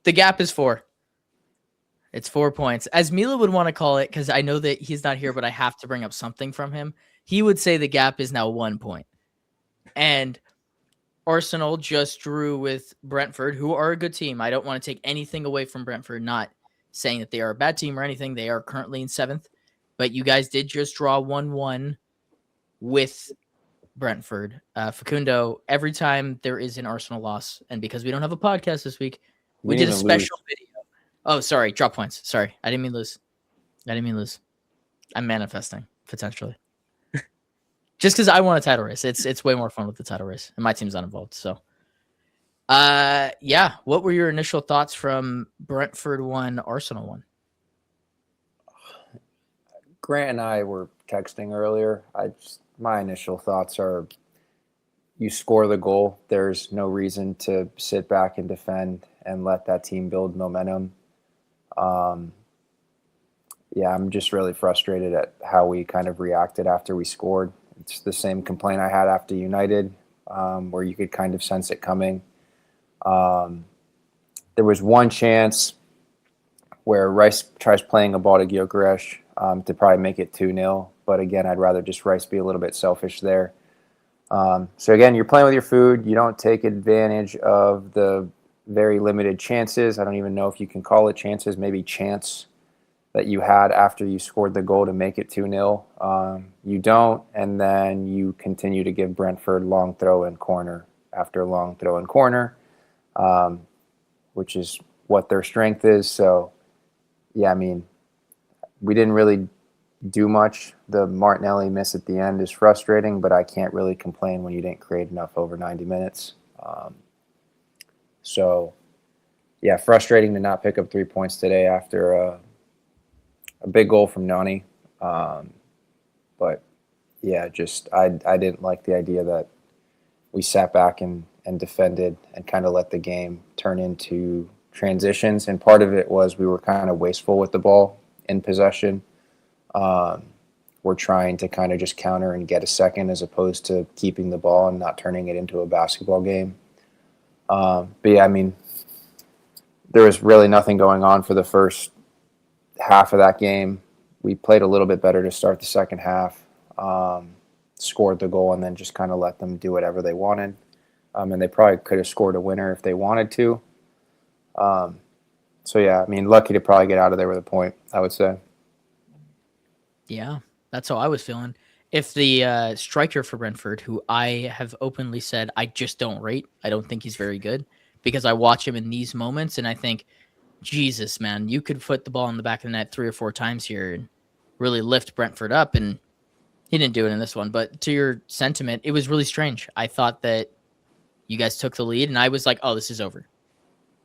The gap is 4. It's 4 points. As Mila would want to call it, because I know that he's not here, but I have to bring up something from him. He would say the gap is now 1 point. And Arsenal just drew with Brentford, who are a good team. I don't want to take anything away from Brentford, not saying that they are a bad team or anything. They are currently in 7th. But you guys did just draw 1-1 with Brentford. Facundo, every time there is an Arsenal loss, and because we don't have a podcast this week, we did a special video. Oh, sorry. Drop points. Sorry. I didn't mean lose. I'm manifesting, potentially. Just because I want a title race. It's way more fun with the title race. And my team's not involved. So, yeah. What were your initial thoughts from Brentford 1, Arsenal 1? Grant and I were texting earlier. My initial thoughts are you score the goal. There's no reason to sit back and defend and let that team build momentum. Yeah, I'm just really frustrated at how we kind of reacted after we scored. It's the same complaint I had after United, where you could kind of sense it coming. There was one chance where Rice tries playing a ball to Gyökeres to probably make it 2-0. But again, I'd rather just Rice be a little bit selfish there. So again, you're playing with your food. You don't take advantage of the very limited chances. I don't even know if you can call it chances, maybe chance that you had after you scored the goal to make it 2-0. You don't, and then you continue to give Brentford long throw and corner after long throw and corner, which is what their strength is. So, yeah, I mean, we didn't really do much. The Martinelli miss at the end is frustrating, but I can't really complain when you didn't create enough over 90 minutes. So, yeah, frustrating to not pick up 3 points today after a big goal from Nani. But, yeah, just I didn't like the idea that we sat back and defended and kind of let the game turn into transitions. And part of it was we were kind of wasteful with the ball in possession. We're trying to kind of just counter and get a second as opposed to keeping the ball and not turning it into a basketball game. But yeah, I mean, there was really nothing going on for the first half of that game. We played a little bit better to start the second half, scored the goal, and then just kind of let them do whatever they wanted. And they probably could have scored a winner if they wanted to. So yeah, I mean, lucky to probably get out of there with a point, I would say. Yeah, that's how I was feeling. If the striker for Brentford, who I have openly said I just don't rate, I don't think he's very good, because I watch him in these moments and I think, Jesus, man, you could put the ball in the back of the net 3 or 4 times here and really lift Brentford up, and he didn't do it in this one. But to your sentiment, it was really strange. I thought that you guys took the lead, and I was like, oh, this is over.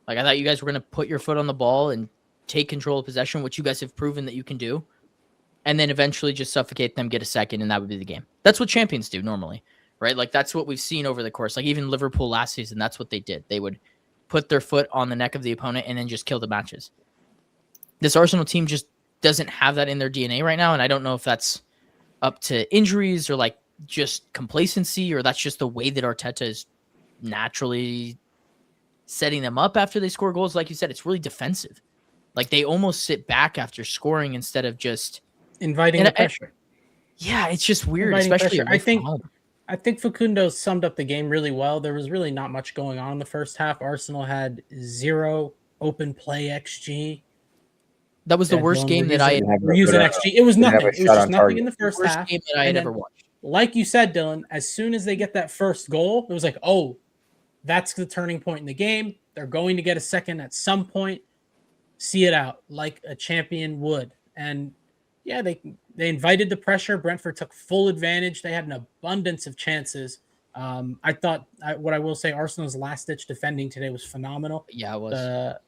Like, I thought you guys were going to put your foot on the ball and take control of possession, which you guys have proven that you can do, and then eventually just suffocate them, get a second, and that would be the game. That's what champions do normally, right? Like, that's what we've seen over the course. Like, even Liverpool last season, that's what they did. They would put their foot on the neck of the opponent and then just kill the matches. This Arsenal team just doesn't have that in their DNA right now, and I don't know if that's up to injuries or, like, just complacency, or that's just the way that Arteta is naturally setting them up after they score goals. Like you said, it's really defensive. Like, they almost sit back after scoring instead of just inviting the pressure. Yeah, it's just weird, especially I think Facundo summed up the game really well. There was really not much going on in the first half. Arsenal had 0 open play XG. That was the worst game that I had. We're using XG. It was nothing. It was just nothing in the first half. Game that I had ever watched. Like you said, Dylan, as soon as they get that first goal, it was like, oh, that's the turning point in the game. They're going to get a second at some point. See it out like a champion would. And yeah, they invited the pressure. Brentford took full advantage. They had an abundance of chances. I thought, what I will say, Arsenal's last-ditch defending today was phenomenal. Yeah, it was.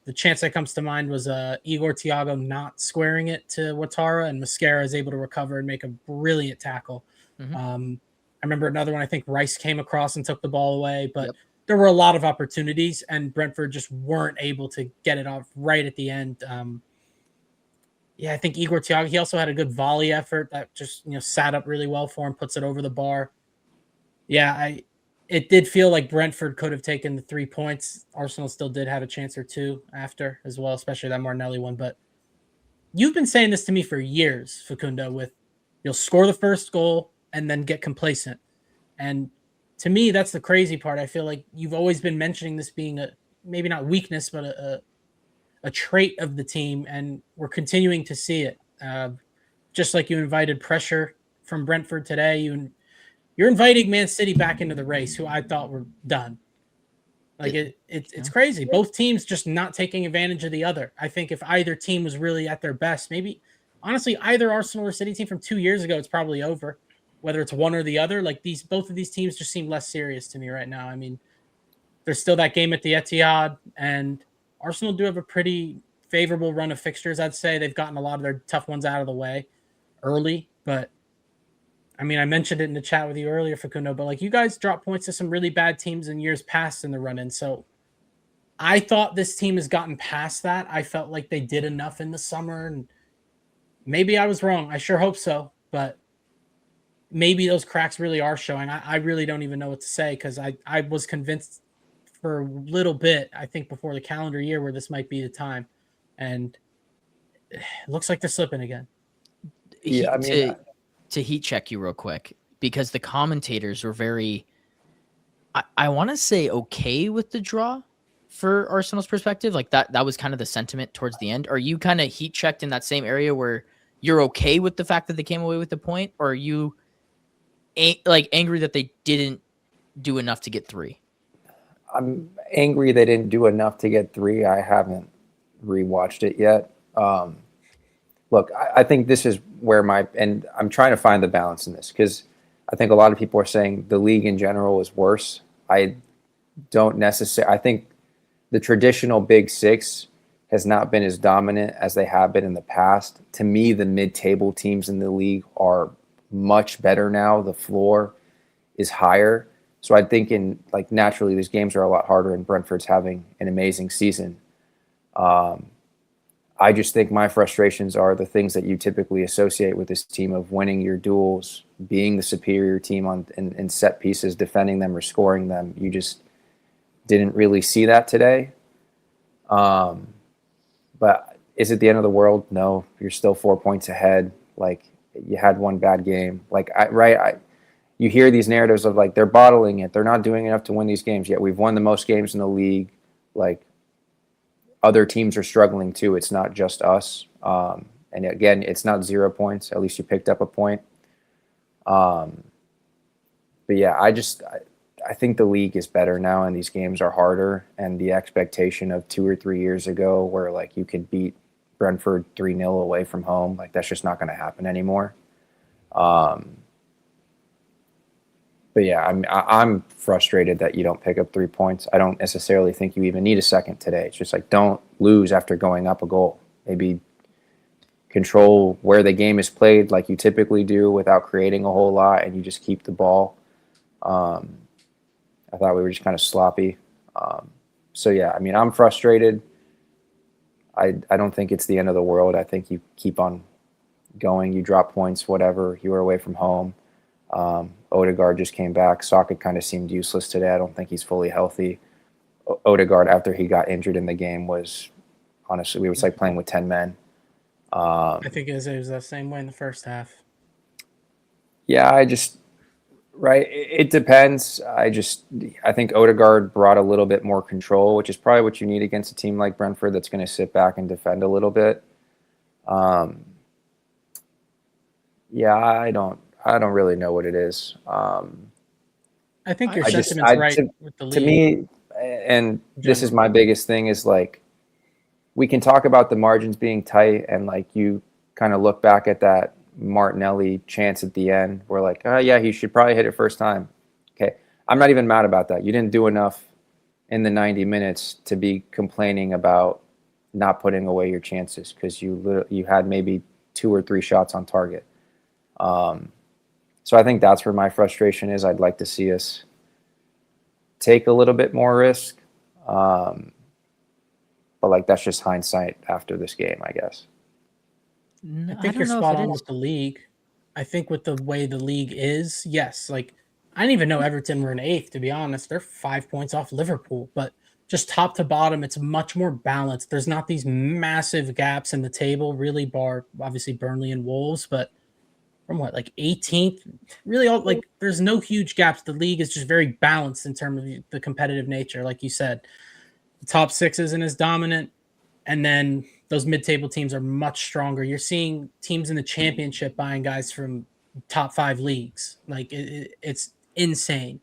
The chance that comes to mind was Igor Thiago not squaring it to Ouattara, and Mascara is able to recover and make a brilliant tackle. Mm-hmm. I remember another one, I think Rice came across and took the ball away, but there were a lot of opportunities, and Brentford just weren't able to get it off right at the end. Yeah, I think Igor Thiago, he also had a good volley effort that just, sat up really well for him, puts it over the bar. Yeah, it did feel like Brentford could have taken the 3 points. Arsenal still did have a chance or two after as well, especially that Martinelli one. But you've been saying this to me for years, Facundo, with you'll score the first goal and then get complacent. And to me, that's the crazy part. I feel like you've always been mentioning this being a maybe not weakness, but a trait of the team, and we're continuing to see it. Just like you invited pressure from Brentford today, you're inviting Man City back into the race, who I thought were done. Like it's crazy. Both teams just not taking advantage of the other. I think if either team was really at their best, maybe honestly either Arsenal or City team from 2 years ago, it's probably over. Whether it's one or the other, like both of these teams just seem less serious to me right now. I mean, there's still that game at the Etihad, and Arsenal do have a pretty favorable run of fixtures. I'd say they've gotten a lot of their tough ones out of the way early, but I mean, I mentioned it in the chat with you earlier, Facundo, but like you guys dropped points to some really bad teams in years past in the run in. So I thought this team has gotten past that. I felt like they did enough in the summer, and maybe I was wrong. I sure hope so, but maybe those cracks really are showing. I really don't even know what to say because I was convinced for a little bit, I think before the calendar year, where this might be the time. And it looks like they're slipping again. Yeah, I mean, To heat check you real quick, because the commentators were very, I want to say, okay with the draw for Arsenal's perspective. Like that was kind of the sentiment towards the end. Are you kind of heat checked in that same area where you're okay with the fact that they came away with the point, or are you like angry that they didn't do enough to get 3? I'm angry they didn't do enough to get 3. I haven't rewatched it yet. Look, I think this is where and I'm trying to find the balance in this because I think a lot of people are saying the league in general is worse. I don't necessarily. I think the traditional Big Six has not been as dominant as they have been in the past. To me, the mid-table teams in the league are much better now. The floor is higher. So I think naturally these games are a lot harder, and Brentford's having an amazing season. I just think my frustrations are the things that you typically associate with this team of winning your duels, being the superior team in set pieces, defending them or scoring them. You just didn't really see that today. But is it the end of the world? No, you're still 4 points ahead. Like you had one bad game. You hear these narratives of like they're bottling it. They're not doing enough to win these games yet. We've won the most games in the league. Like other teams are struggling too. It's not just us. And again, it's not 0 points. At least you picked up a point. But yeah, I think the league is better now, and these games are harder. And the expectation of 2 or 3 years ago, where like you could beat Brentford 3-0 away from home, like that's just not going to happen anymore. But yeah, I'm frustrated that you don't pick up 3 points. I don't necessarily think you even need a second today. It's just like don't lose after going up a goal. Maybe control where the game is played like you typically do without creating a whole lot, and you just keep the ball. I thought we were just kind of sloppy. So yeah, I mean, I'm frustrated. I don't think it's the end of the world. I think you keep on going. You drop points, whatever. You were away from home. Odegaard just came back. C.O.C kind of seemed useless today. I don't think he's fully healthy. Odegaard, after he got injured in the game, was honestly, it was like playing with 10 men. I think it was the same way in the first half. Yeah, right. It depends. I think Odegaard brought a little bit more control, which is probably what you need against a team like Brentford that's going to sit back and defend a little bit. Yeah, I don't really know what it is. I think your sentiment's right with the league. To me, and this is my biggest thing, is like we can talk about the margins being tight, and like you kind of look back at that Martinelli chance at the end. We're like, oh yeah, he should probably hit it first time. Okay, I'm not even mad about that. You didn't do enough in the 90 minutes to be complaining about not putting away your chances because you had maybe 2 or 3 shots on target. So I think that's where my frustration is. I'd like to see us take a little bit more risk. But like that's just hindsight after this game, I guess. I think you're spot on with the league. I think with the way the league is, yes, like I didn't even know Everton were in 8th, to be honest. They're 5 points off Liverpool, but just top to bottom, it's much more balanced. There's not these massive gaps in the table, really, bar obviously Burnley and Wolves, but from what, like 18th, really all like there's no huge gaps. The league is just very balanced in terms of the competitive nature. Like you said, the top 6 isn't as dominant, and then those mid-table teams are much stronger. You're seeing teams in the championship buying guys from top 5 leagues. Like it's insane.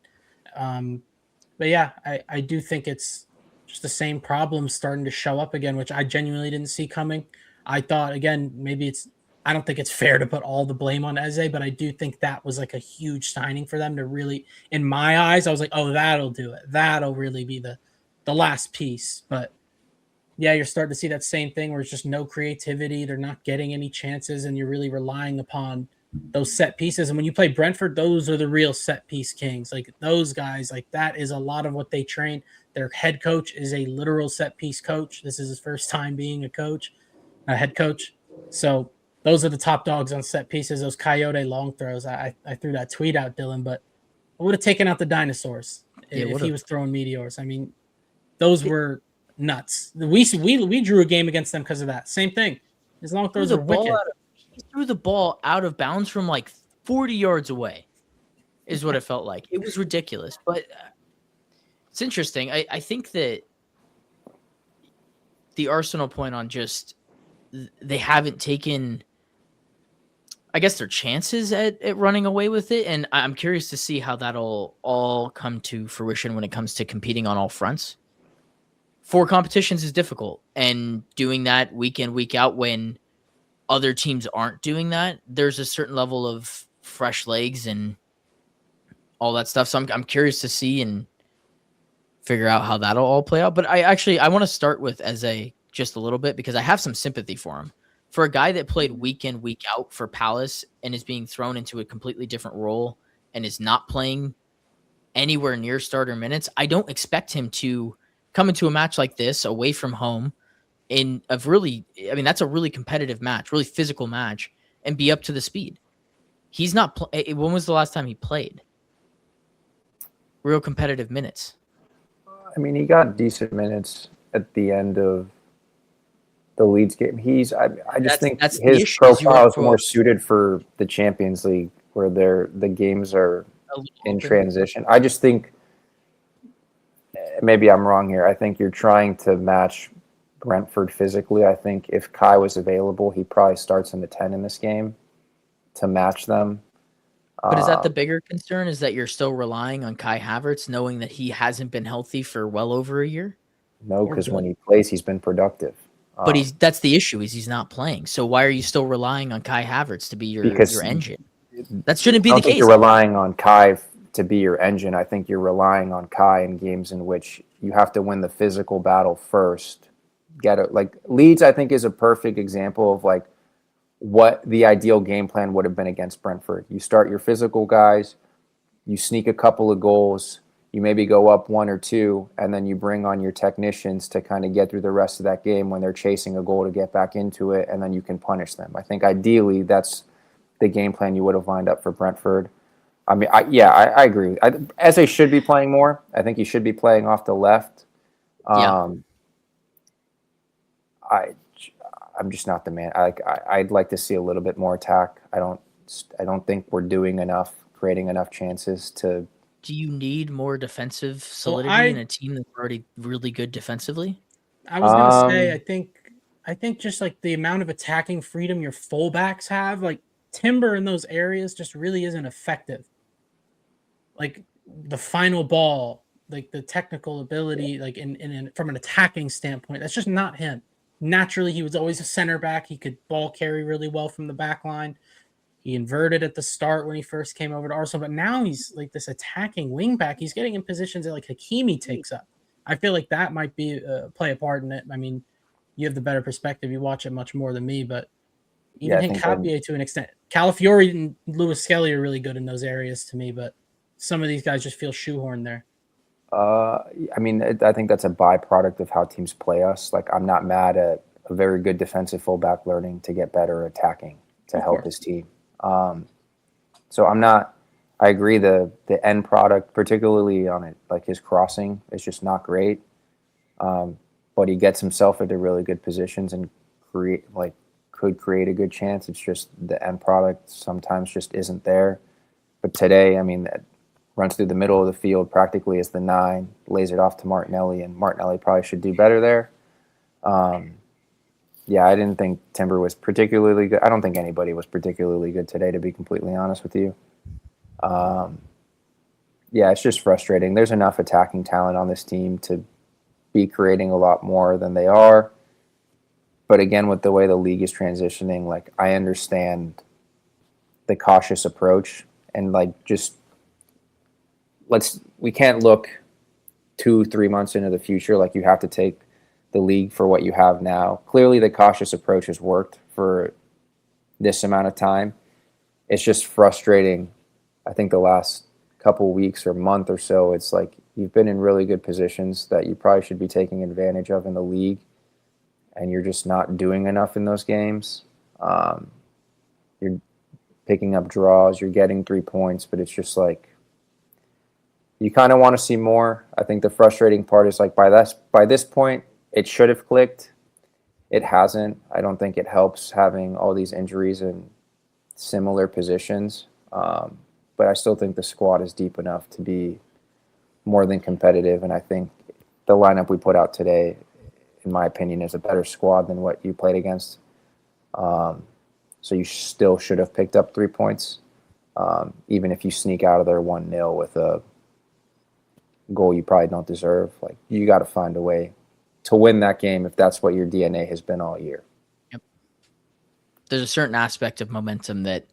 But yeah, I do think it's just the same problems starting to show up again, which I genuinely didn't see coming. I thought, again, maybe I don't think it's fair to put all the blame on Eze, but I do think that was like a huge signing for them to really, in my eyes, I was like, oh, that'll do it. That'll really be the last piece. But yeah, you're starting to see that same thing where it's just no creativity. They're not getting any chances, and you're really relying upon those set pieces. And when you play Brentford, those are the real set piece kings. Like those guys, like that is a lot of what they train. Their head coach is a literal set piece coach. This is his first time being a head coach. So those are the top dogs on set pieces. Those coyote long throws. I threw that tweet out, Dylan, but I would have taken out the dinosaurs if he was throwing meteors. I mean, those were nuts. We drew a game against them because of that. Same thing. His long throws are wicked. He threw the ball out of bounds from like 40 yards away, is what it felt like. It was ridiculous, but it's interesting. I think that the Arsenal point on just they haven't taken, I guess, their chances at running away with it, and I'm curious to see how that'll all come to fruition when it comes to competing on all fronts. 4 competitions is difficult, and doing that week in, week out when other teams aren't doing that, there's a certain level of fresh legs and all that stuff. So I'm curious to see and figure out how that'll all play out. But I want to start with Eze just a little bit because I have some sympathy for him. For a guy that played week in, week out for Palace and is being thrown into a completely different role and is not playing anywhere near starter minutes, I don't expect him to come into a match like this away from home that's a really competitive match, really physical match, and be up to the speed. He's not. When was the last time he played real competitive minutes? I mean, he got decent minutes at the end of the Leeds game. I just think his profile is more suited for the Champions League, where the games are in transition. I just think maybe I'm wrong here. I think you're trying to match Brentford physically. I think if Kai was available, he probably starts in the 10 in this game to match them. But is that the bigger concern, is that you're still relying on Kai Havertz, knowing that he hasn't been healthy for well over a year? No, because when he plays, he's been productive. But that's the issue, is he's not playing. So why are you still relying on Kai Havertz to be your engine? That shouldn't be the case. I don't think you're relying on Kai to be your engine. I think you're relying on Kai in games in which you have to win the physical battle first. Like Leeds, I think, is a perfect example of like what the ideal game plan would have been against Brentford. You start your physical guys, you sneak a couple of goals, you maybe go up 1 or 2, and then you bring on your technicians to kind of get through the rest of that game when they're chasing a goal to get back into it, and then you can punish them. I think ideally that's the game plan you would have lined up for Brentford. I mean, I agree. Eze should be playing more. I think he should be playing off the left. I'm just not the man. I'd like to see a little bit more attack. I don't think we're doing enough, creating enough chances to. Do you need more defensive solidity in a team that's already really good defensively? I was gonna say, I think just like the amount of attacking freedom your fullbacks have, like Timber in those areas just really isn't effective. Like the final ball, like the technical ability, like in from an attacking standpoint, that's just not him. Naturally, he was always a center back. He could ball carry really well from the back line. He inverted at the start when he first came over to Arsenal, but now he's like this attacking wing back. He's getting in positions that like Hakimi takes up. I feel like that might be play a part in it. I mean, you have the better perspective. You watch it much more than me, but even Hincapié to an extent. Calafiori and Lewis Skelly are really good in those areas to me, but some of these guys just feel shoehorned there. I mean, I think that's a byproduct of how teams play us. Like, I'm not mad at a very good defensive fullback learning to get better attacking to help his team. So I I agree. The end product, particularly on it, like his crossing, is just not great. But he gets himself into really good positions and could create a good chance. It's just the end product sometimes just isn't there. But today, I mean, that runs through the middle of the field practically as the 9, lays it off to Martinelli, and Martinelli probably should do better there. Yeah, I didn't think Timber was particularly good. I don't think anybody was particularly good today, to be completely honest with you. Yeah, it's just frustrating. There's enough attacking talent on this team to be creating a lot more than they are. But again, with the way the league is transitioning, like, I understand the cautious approach, and like, just we can't look 2-3 months into the future. Like, you have to take the league for what you have now. Clearly the cautious approach has worked for this amount of time. It's just frustrating. I think the last couple weeks or month or so, it's like you've been in really good positions that you probably should be taking advantage of in the league, and you're just not doing enough in those games. You're picking up draws, you're getting 3 points, but it's just like you kind of want to see more. I think the frustrating part is, like, by this point, it should have clicked. It hasn't. I don't think it helps having all these injuries in similar positions. But I still think the squad is deep enough to be more than competitive. And I think the lineup we put out today, in my opinion, is a better squad than what you played against. So you still should have picked up 3 points, even if you sneak out of there 1-0 with a goal you probably don't deserve. Like, you got to find a way to win that game if that's what your DNA has been all year. Yep. There's a certain aspect of momentum that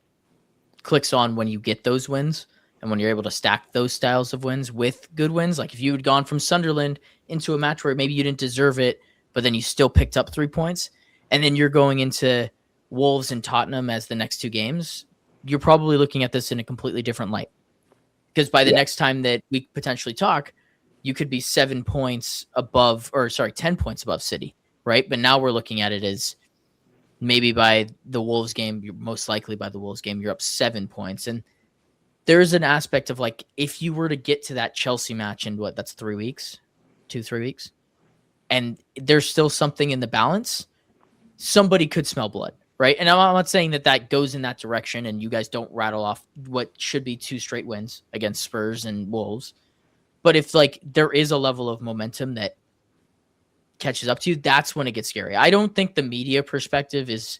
clicks on when you get those wins, and when you're able to stack those styles of wins with good wins. Like, if you had gone from Sunderland into a match where maybe you didn't deserve it, but then you still picked up 3 points, and then you're going into Wolves and Tottenham as the next 2 games, you're probably looking at this in a completely different light. Because by the next time that we potentially talk, you could be 7 points above, 10 points above City, right? But now we're looking at it as maybe by the Wolves game, you're most likely by the Wolves game, you're up 7 points. And there's an aspect of, like, if you were to get to that Chelsea match in that's 3 weeks, 2-3 weeks, and there's still something in the balance, somebody could smell blood, right? And I'm not saying that goes in that direction and you guys don't rattle off what should be 2 straight wins against Spurs and Wolves. But if, like, there is a level of momentum that catches up to you, that's when it gets scary. I don't think the media perspective is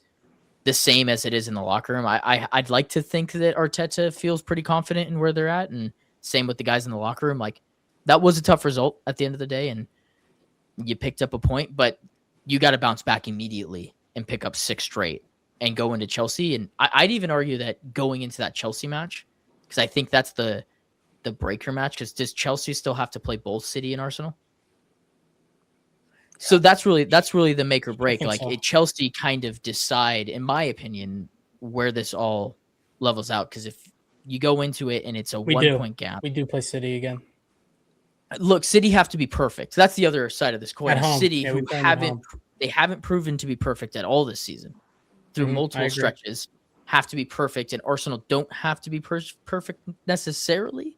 the same as it is in the locker room. I'd like to think that Arteta feels pretty confident in where they're at, and same with the guys in the locker room. Like, that was a tough result at the end of the day, and you picked up a point, but you got to bounce back immediately and pick up 6 straight and go into Chelsea. And I'd even argue that going into that Chelsea match, because I think that's the breaker match, because does Chelsea still have to play both City and Arsenal? So that's really the make or break. Like, so. Chelsea kind of decide, in my opinion, where this all levels out. Because if you go into it and it's a 1 point gap, we do play City again. Look, City have to be perfect. That's the other side of this coin. At home. City, Yeah, who haven't proven to be perfect at all this season through multiple stretches, have to be perfect, and Arsenal don't have to be perfect necessarily,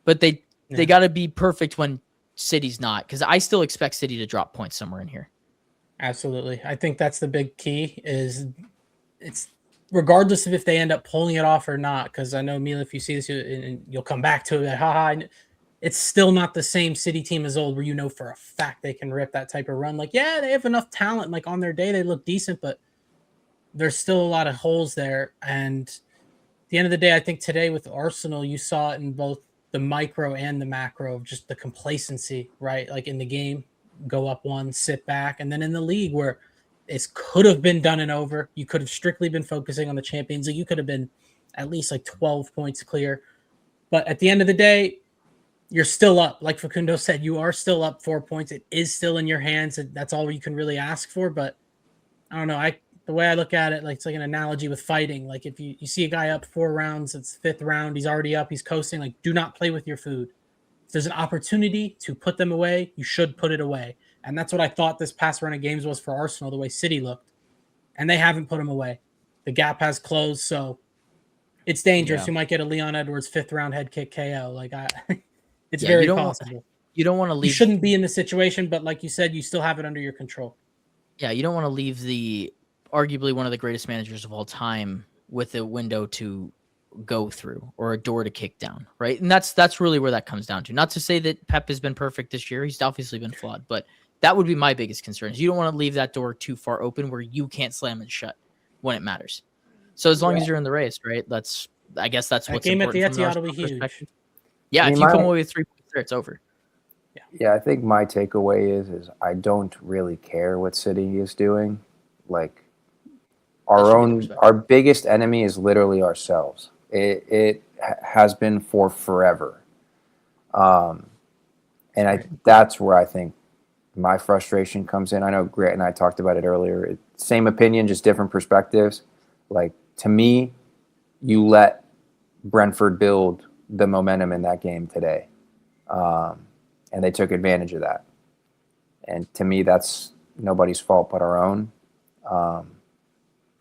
but they got to be perfect when City's not, because I still expect City to drop points somewhere in here. Absolutely. I think that's the big key, is it's regardless of if they end up pulling it off or not, because I know, Mila, if you see this, and you'll come back to it, haha, it's still not the same City team as old, where you know for a fact they can rip that type of run. Like, yeah, they have enough talent. Like, on their day, they look decent, but there's still a lot of holes there. And at the end of the day, I think today with Arsenal, you saw it in both the micro and the macro of just the complacency, right? Like, in the game, go up 1, sit back. And then in the league, where it could have been done and over, you could have strictly been focusing on the Champions League. You could have been at least like 12 points clear. But at the end of the day, you're still up. Like Facundo said, you are still up 4 points. It is still in your hands. And that's all you can really ask for. But I don't know. The way I look at it, like, it's like an analogy with fighting. Like, if you see a guy up 4 rounds, it's 5th round, he's already up, he's coasting. Like, do not play with your food. If there's an opportunity to put them away, you should put it away. And that's what I thought this past run of games was for Arsenal, the way City looked. And they haven't put them away. The gap has closed. So it's dangerous. Yeah. You might get a Leon Edwards 5th round head kick KO. It's Yeah, very possible. You don't want to You leave. shouldn't be in the situation, but like you said, you still have it under your control. Yeah, you don't want to leave the arguably one of the greatest managers of all time with a window to go through or a door to kick down, right? And that's really where that comes down to. Not to say that Pep has been perfect this year; he's obviously been flawed, but that would be my biggest concern. Is you don't want to leave that door too far open where you can't slam it shut when it matters. So as long as you're in the race, right? I guess that's That what's game at the important from an Etihad will be Arsenal huge. perspective. Yeah, I mean, if you come away with 3 points there, it's over. Yeah, I think my takeaway is I don't really care what City is doing. Like our biggest enemy is literally ourselves. It has been for forever, and that's where I think my frustration comes in. I know Grant and I talked about it earlier. Same opinion, just different perspectives. Like to me, you let Brentford build the momentum in that game today. And they took advantage of that. And to me, that's nobody's fault but our own.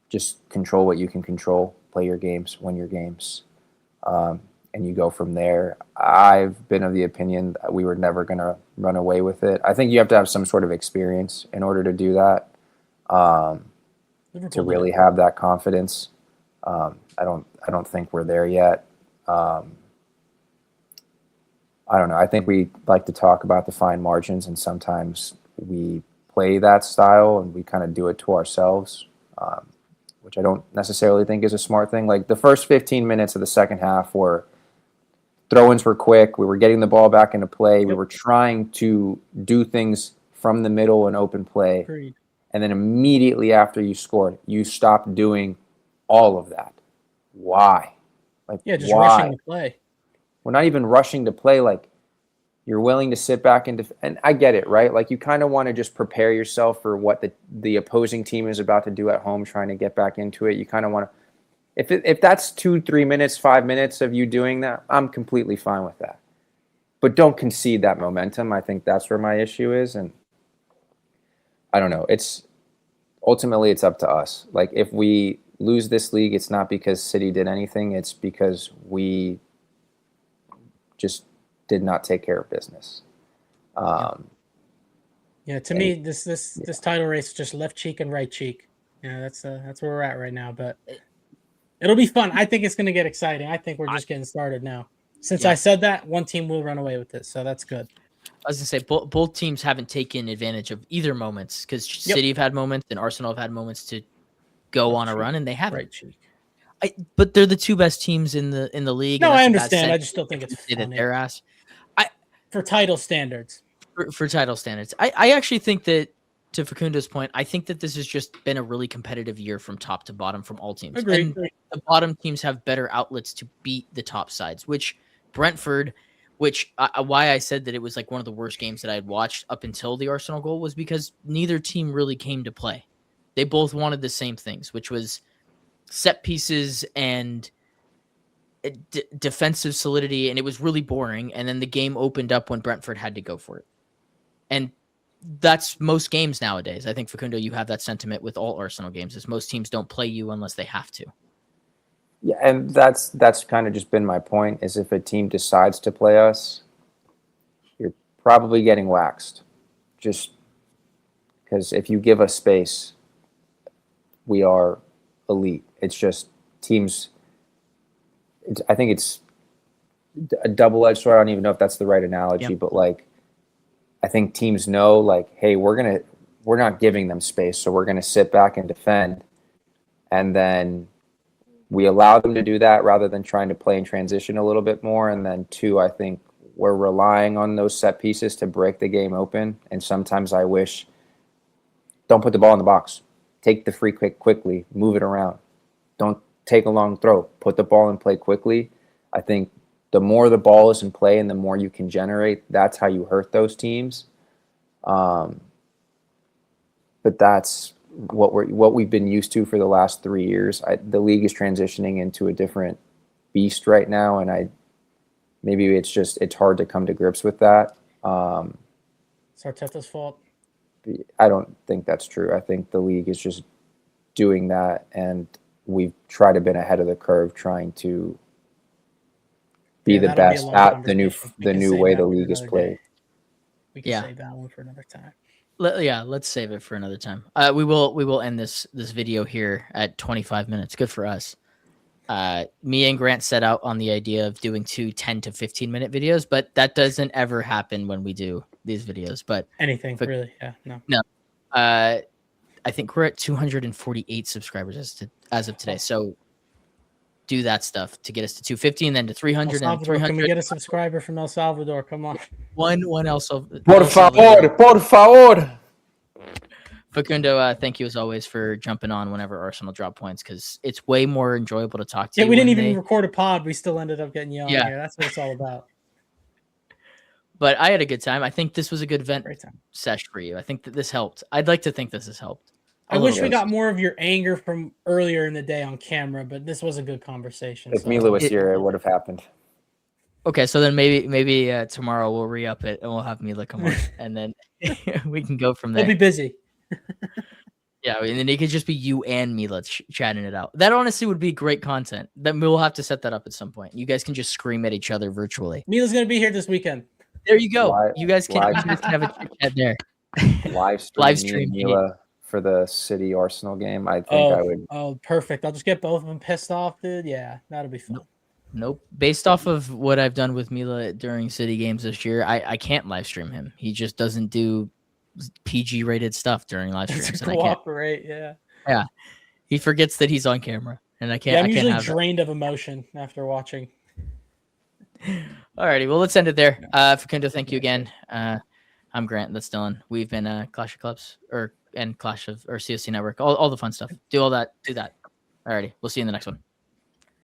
Just control what you can control, play your games, win your games, and you go from there. I've been of the opinion that we were never going to run away with it. I think you have to have some sort of experience in order to do that, to really have that confidence. I don't think we're there yet. I don't know. I think we like to talk about the fine margins, and sometimes we play that style and we kind of do it to ourselves, which I don't necessarily think is a smart thing. Like the first 15 minutes of the second half were throw-ins were quick. We were getting the ball back into play. We were trying to do things from the middle and open play. Agreed. And then immediately after you scored, you stopped doing all of that. Why? Just rushing to play. We're not even rushing to play. Like you're willing to sit back and I get it, right? Like you kind of want to just prepare yourself for what the opposing team is about to do at home, trying to get back into it. You kind of want to, if that's 2, 3 minutes, 5 minutes of you doing that, I'm completely fine with that. But don't concede that momentum. I think that's where my issue is, and I don't know. Ultimately it's up to us. Like if we lose this league, it's not because City did anything. It's because we just did not take care of business. To me, this title race is just left cheek and right cheek. That's where we're at right now. But it'll be fun. I think it's going to get exciting. I think we're just getting started now. Since I said that, one team will run away with this, so that's good. I was going to say, both teams haven't taken advantage of either moments because City have had moments and Arsenal have had moments to go on a run, and they haven't. Right cheek. But they're the two best teams in the league. No, and I understand. I just still think it's funny. Their ass. For title standards. For title standards. I actually think that, to Facundo's point, I think that this has just been a really competitive year from top to bottom from all teams. Agreed. And the bottom teams have better outlets to beat the top sides, which Brentford, why I said that it was like one of the worst games that I had watched up until the Arsenal goal was because neither team really came to play. They both wanted the same things, which was set pieces and defensive solidity, and it was really boring. And then the game opened up when Brentford had to go for it. And that's most games nowadays. I think, Facundo, you have that sentiment with all Arsenal games, is most teams don't play you unless they have to. Yeah, and that's kind of just been my point, is if a team decides to play us, you're probably getting waxed. Just because if you give us space, we are elite. It's just teams. I think it's a double-edged sword. I don't even know if that's the right analogy, but like, I think teams know, like, hey, we're not giving them space, so we're gonna sit back and defend, and then we allow them to do that rather than trying to play in transition a little bit more. And then 2, I think we're relying on those set pieces to break the game open. And sometimes I wish, don't put the ball in the box. Take the free kick quickly, move it around. Don't take a long throw. Put the ball in play quickly. I think the more the ball is in play and the more you can generate, that's how you hurt those teams. But that's what we've been used to for the last 3 years. The league is transitioning into a different beast right now, and maybe it's hard to come to grips with that. It's Arteta's fault. I don't think that's true. I think the league is just doing that, and we've tried to been ahead of the curve, trying to be the that'll be a best long at the conversation. We can new save way that the for league is another played. day. We can Yeah. save that one for another time. Let's save it for another time. We will end this video here at 25 minutes. Good for us. Me and Grant set out on the idea of doing 2 10 to 15 minute videos, but that doesn't ever happen when we do these videos. But Anything really? Yeah, no. I think we're at 248 subscribers as of today. So do that stuff to get us to 250 and then to 300 and 300. Can we get a subscriber from El Salvador? Come on. One also. Por favor. Facundo, thank you as always for jumping on whenever Arsenal drop points, because it's way more enjoyable to talk to you. Yeah, we didn't even record a pod. We still ended up getting you on here. That's what it's all about. But I had a good time. I think this was a good vent sesh for you. I think that this helped. I'd like to think this has helped. I wish we got more of your anger from earlier in the day on camera, but this was a good conversation. If Mila was here, it would have happened. Okay, so then maybe tomorrow we'll re-up it and we'll have Mila come on, and then we can go from there. We'll be busy. Yeah, and then it could just be you and Mila chatting it out. That honestly would be great content. Then we'll have to set that up at some point. You guys can just scream at each other virtually. Mila's gonna be here this weekend. There you go. You guys can have a chat there. Live stream Mila for the City Arsenal game. I think I would. Oh, perfect. I'll just get both of them pissed off, dude. Yeah, that'll be fun. Nope. Based off of what I've done with Mila during City games this year, I can't live stream him. He just doesn't do PG rated stuff during live streams. And cooperate, yeah. Yeah. He forgets that he's on camera, and I can't. Yeah, I'm I can't usually drained of emotion after watching. Alrighty, well, let's end it there. Facundo, thank you again. I'm Grant. That's Dylan. We've been Clash of Clubs and C.O.C Network. All the fun stuff. Do all that. Do that. Alrighty, we'll see you in the next one.